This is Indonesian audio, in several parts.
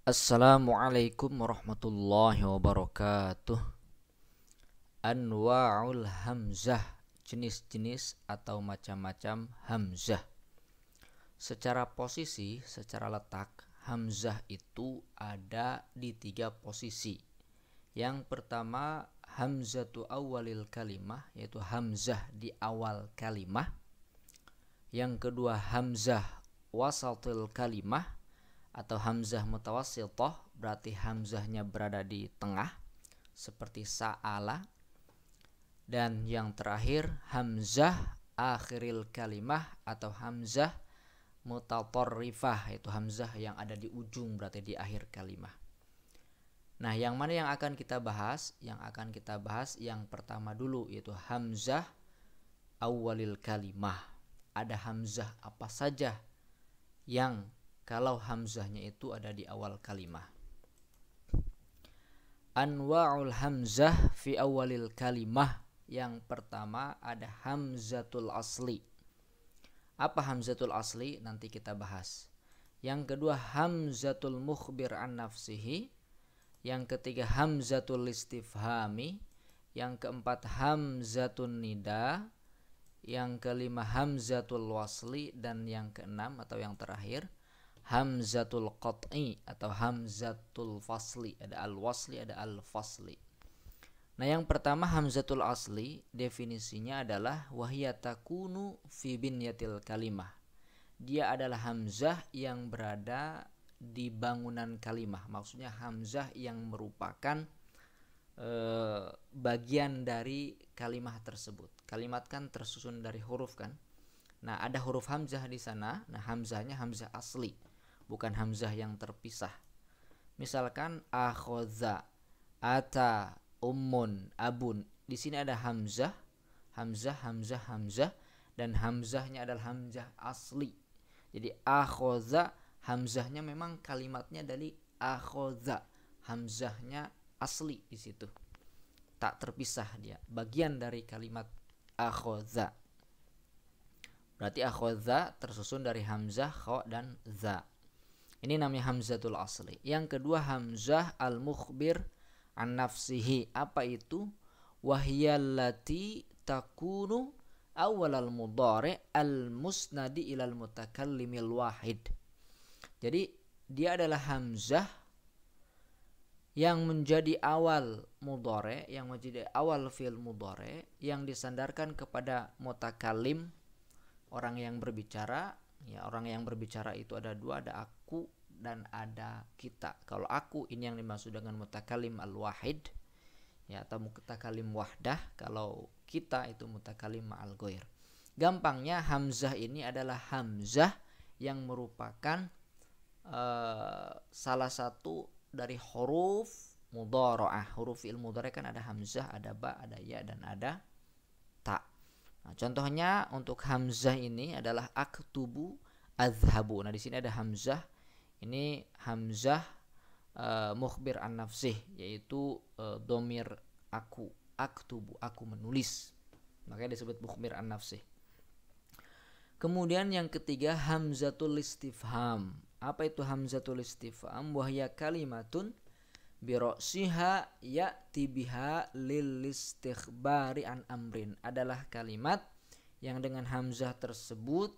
Assalamualaikum warahmatullahi wabarakatuh. Anwa'ul hamzah, jenis-jenis atau macam-macam hamzah. Secara posisi, secara letak, hamzah itu ada di 3 posisi. Yang pertama, hamzatu awalil kalimah, yaitu hamzah di awal kalimah. Yang kedua, hamzah wasatil kalimah atau hamzah mutawassithah, berarti hamzahnya berada di tengah seperti sa'ala. Dan yang terakhir, hamzah akhiril kalimah atau hamzah mutatarrifah, yaitu hamzah yang ada di ujung, berarti di akhir kalimah. Nah, yang mana yang akan kita bahas? Yang akan kita bahas yang pertama dulu, yaitu hamzah awalil kalimah. Ada hamzah apa saja yang kalau hamzahnya itu ada di awal kalimah. Anwa'ul hamzah fi awalil kalimah. Yang pertama ada hamzatul asli. Apa hamzatul asli? Nanti kita bahas. Yang kedua hamzatul mukhbir an nafsihi. Yang ketiga hamzatul istifhami. Yang keempat hamzatun nida. Yang kelima hamzatul wasli. Dan yang keenam atau yang terakhir hamzatul qat'i atau hamzatul fasli. Ada al-wasli, ada al-fasli. Nah, yang pertama hamzatul asli, definisinya adalah wahya takunu fi binyatil kalimah. Dia adalah hamzah yang berada di bangunan kalimah. Maksudnya hamzah yang merupakan bagian dari kalimah tersebut. Kalimat kan tersusun dari huruf kan. Nah, ada huruf hamzah di sana. Nah, hamzahnya hamzah asli, bukan hamzah yang terpisah. Misalkan akhadha, ata, ummun, abun. Di sini ada hamzah, hamzah, dan hamzahnya adalah hamzah asli. Jadi akhadha, hamzahnya memang kalimatnya dari akhadha, hamzahnya asli di situ. Tak terpisah dia, bagian dari kalimat akhadha. Berarti akhadha tersusun dari hamzah, kha dan za. Ini namanya hamzatul asli. Yang kedua hamzah al-mukhbir an nafsihi. Apa itu? Wahyallati takunu awalal mudhari al-musnadi ilal mutakallimil wahid. Jadi dia adalah hamzah yang menjadi awal mudhari, yang menjadi awal fi'il mudhari, yang disandarkan kepada mutakallim, orang yang berbicara. Ya, orang yang berbicara itu ada dua, ada aku dan ada kita. Kalau aku ini yang dimaksud dengan mutakallim al-wahid, ya, atau mutakallim wahdah. Kalau kita itu mutakallim ma'al ghair. Gampangnya hamzah ini adalah hamzah yang merupakan salah satu dari huruf mudhara'ah. Huruf fi'il mudhari kan ada hamzah, ada ba, ada ya, dan ada ta. Nah, contohnya untuk hamzah ini adalah aktubu azhabu. Nah, di sini ada hamzah. Ini hamzah mukhbir an nafsih, yaitu dhamir aku. Aktubu, aku menulis. Makanya disebut mukhbir an nafsih. Kemudian yang ketiga hamzatul istifham. Apa itu hamzatul istifham? Wahya kalimatun birosiha ya'ti biha lil istikhbari an amrin. Adalah kalimat yang dengan hamzah tersebut,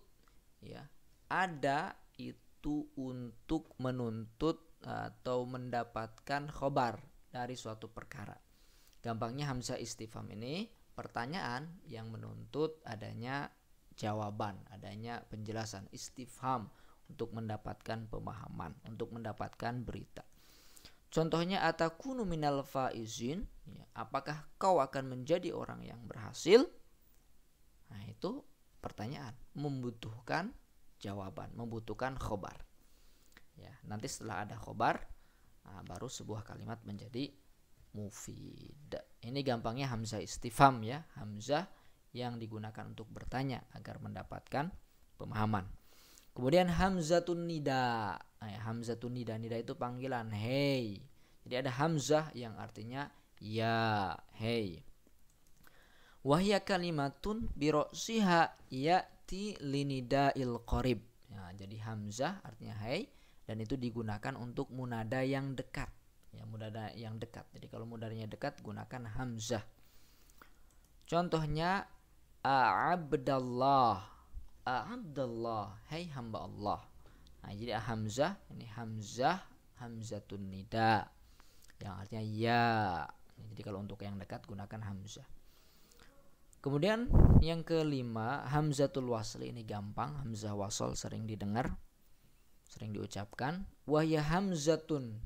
ya, ada itu untuk menuntut atau mendapatkan khobar dari suatu perkara. Gampangnya hamzah istifham ini pertanyaan yang menuntut adanya jawaban, adanya penjelasan. Istifham untuk mendapatkan pemahaman, untuk mendapatkan berita. Contohnya atakunu minal faizin, ya, apakah kau akan menjadi orang yang berhasil? Nah, itu pertanyaan, membutuhkan jawaban, membutuhkan khobar. Ya, nanti setelah ada khobar, baru sebuah kalimat menjadi mufid. Ini gampangnya hamzah istifham, ya, hamzah yang digunakan untuk bertanya agar mendapatkan pemahaman. Kemudian hamzatun nida. Hamzatun nida, nida itu panggilan, hey. Jadi ada hamzah yang artinya ya, hey. Wahya kalimatun birosiha ya'ti linida'il qarib. Ya, jadi hamzah artinya hey, dan itu digunakan untuk munada yang dekat. Ya, munada yang dekat. Jadi kalau munadanya dekat gunakan hamzah. Contohnya Abdallah. Abdallah, hai hamba Allah. Nah, jadi hamzah ini hamzatun nida yang artinya ya. Jadi kalau untuk yang dekat gunakan hamzah. Kemudian yang kelima, hamzatul wasli. Ini gampang, hamzah wasl sering didengar, sering diucapkan. Wahya hamzatun,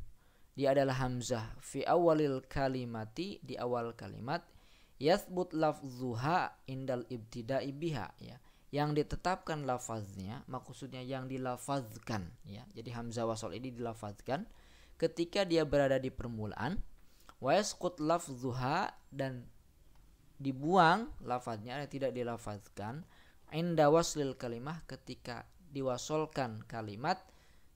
dia adalah hamzah fi awalil kalimati, di awal kalimat. Yathbut lafzuha indal ibtida'i biha, ya, yang ditetapkan lafaznya, maksudnya yang dilafazkan, ya. Jadi hamzah wasl ini dilafazkan ketika dia berada di permulaan. Wa yasqut lafzuha, dan dibuang lafaznya, tidak dilafazkan inda waslil kalimah, ketika diwasolkan kalimat,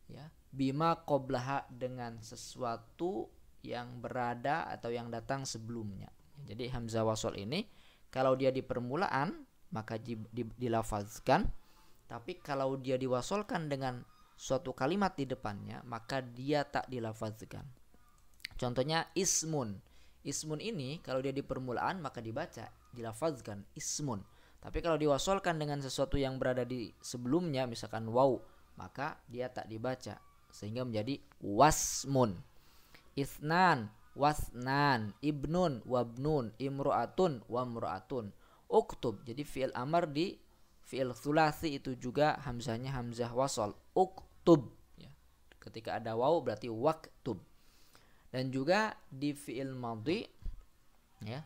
ya, bima qoblaha, dengan sesuatu yang berada atau yang datang sebelumnya. Jadi hamzah wasl ini kalau dia di permulaan maka dilafazkan, tapi kalau dia diwasolkan dengan suatu kalimat di depannya maka dia tak dilafazkan. Contohnya ismun. Ismun ini kalau dia di permulaan maka dibaca, dilafazkan ismun. Tapi kalau diwasolkan dengan sesuatu yang berada di sebelumnya, misalkan waw, maka dia tak dibaca, sehingga menjadi wasmun. Itsnan, wasnan, ibnun, wabnun, imru'atun, wamru'atun. Uktub, jadi fi'il amar di fi'il tsulasi itu juga hamzahnya hamzah wasl, uktub, ya. Ketika ada waw berarti waktub. Dan juga di fi'il madhi, ya,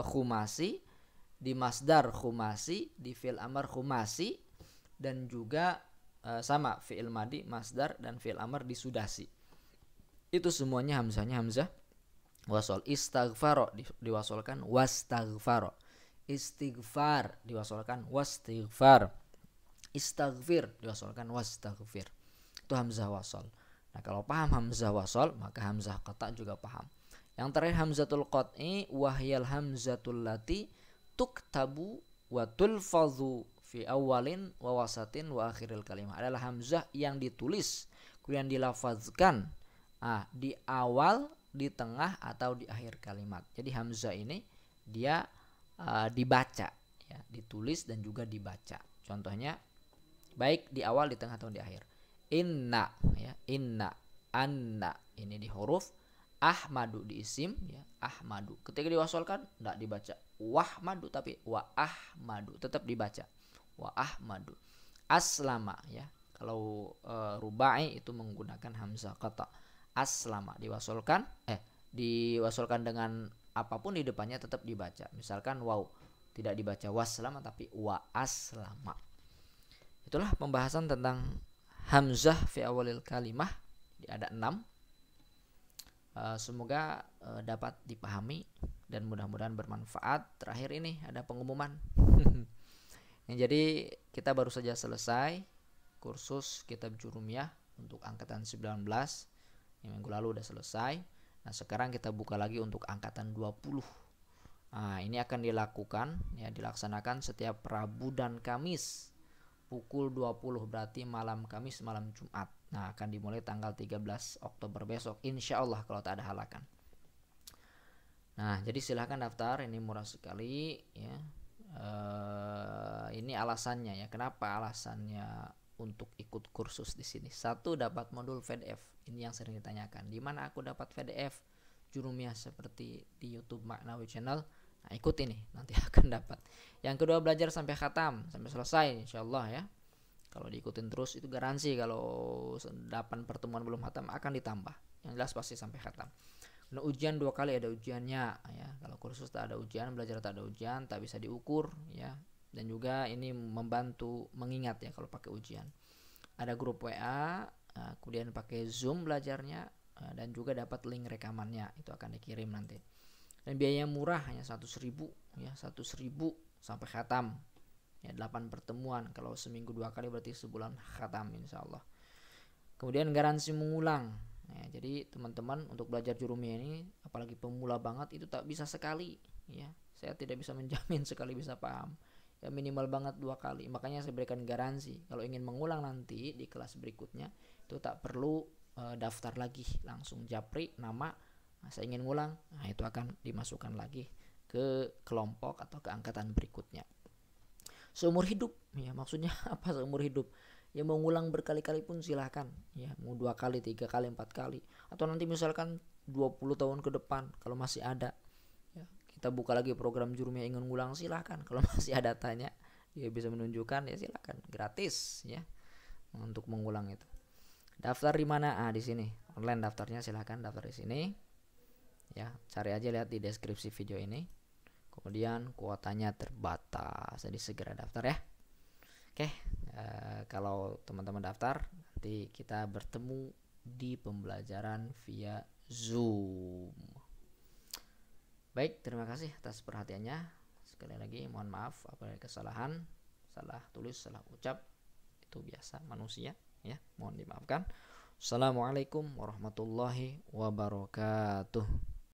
khumasi, di masdar khumasi, di fi'il amar khumasi, dan juga sama fi'il madhi masdar dan fi'il amar di sudasi. Itu semuanya hamzahnya hamzah wasol. Istaghfaro diwasolkan wastaghfaro. Istighfar diwasolkan wastighfar. Istaghfir diwasolkan wastaghfir. Itu hamzah wasol. Nah, kalau paham hamzah wasol maka hamzah qata juga paham. Yang terakhir hamzatul qat'i, wahyal hamzatul lati tuktabu wa tulfazu fi awalin wa wasatin wa akhiril kalimah. Adalah hamzah yang ditulis kemudian dilafazkan di awal, di tengah, atau di akhir kalimat. Jadi hamzah ini dia dibaca, ya, ditulis dan juga dibaca. Contohnya baik di awal, di tengah, atau di akhir. Inna, ya, inna, anna, ini di huruf. Ahmadu di isim, ya, ahmadu. Ketika diwasolkan tidak dibaca wahmadu, tapi wa ahmadu, tetap dibaca wa ahmadu. Aslama, ya, kalau rubai itu menggunakan hamzah qata. Aslama diwasolkan dengan apapun di depannya tetap dibaca. Misalkan waw tidak dibaca waslama tapi wa aslama. Itulah pembahasan tentang hamzah fi awalil kalimah. Ada 6. Semoga dapat dipahami dan mudah-mudahan bermanfaat. Terakhir ini ada pengumuman. Jadi kita baru saja selesai kursus kitab Jurumiyah untuk angkatan 19. Yang minggu lalu udah selesai. Nah, sekarang kita buka lagi untuk angkatan 20. Nah, ini akan dilaksanakan setiap Rabu dan Kamis pukul 20, berarti malam Kamis, malam Jumat. Nah, akan dimulai tanggal 13 Oktober besok, insya Allah kalau tak ada halakan. Nah, jadi silahkan daftar, ini murah sekali, ya. Ini alasannya, ya. Kenapa alasannya untuk ikut kursus di sini? 1, dapat modul PDF. Ini yang sering ditanyakan. Di mana aku dapat PDF Jurumiyah seperti di YouTube Maknawi Channel? Nah, ikut ini, nanti akan dapat. Yang kedua, belajar sampai khatam, sampai selesai insyaallah, ya. Kalau diikutin terus itu garansi kalau 8 pertemuan belum khatam akan ditambah. Yang jelas pasti sampai khatam. Nah, ujian 2 kali ada ujiannya, ya. Kalau kursus tak ada ujian, belajar tak ada ujian, tak bisa diukur, ya. Dan juga ini membantu mengingat, ya, kalau pakai ujian. Ada grup WA, kemudian pakai Zoom belajarnya, dan juga dapat link rekamannya, itu akan dikirim nanti. Dan biayanya murah, hanya 100.000, ya, 100.000 sampai khatam, ya, 8 pertemuan. Kalau seminggu 2 kali berarti sebulan khatam insyaallah. Kemudian garansi mengulang, ya. Jadi teman-teman untuk belajar Jurumiyah ini apalagi pemula banget itu tak bisa sekali, ya. Saya tidak bisa menjamin sekali bisa paham, ya, minimal banget 2 kali. Makanya saya berikan garansi kalau ingin mengulang nanti di kelas berikutnya Itu tak perlu daftar lagi, langsung japri nama, saya ingin ngulang, nah itu akan dimasukkan lagi ke kelompok atau ke angkatan berikutnya. Seumur hidup, ya maksudnya apa seumur hidup? Ya mau ngulang berkali-kali pun silahkan, ya mau 2 kali, 3 kali, 4 kali, atau nanti misalkan 20 tahun ke depan kalau masih ada, ya, kita buka lagi program Jurumiyah ingin ngulang, silahkan. Kalau masih ada tanya, dia bisa menunjukkan, ya silahkan, gratis ya untuk mengulang itu. Daftar di mana? Di sini. Online daftarnya, silahkan daftar di sini. Ya, cari aja, lihat di deskripsi video ini. Kemudian kuotanya terbatas, jadi segera daftar ya. Oke, kalau teman-teman daftar, nanti kita bertemu di pembelajaran via Zoom. Baik, terima kasih atas perhatiannya. Sekali lagi mohon maaf apabila kesalahan, salah tulis, salah ucap, itu biasa manusia ya, mohon dimaafkan. Assalamualaikum warahmatullahi wabarakatuh.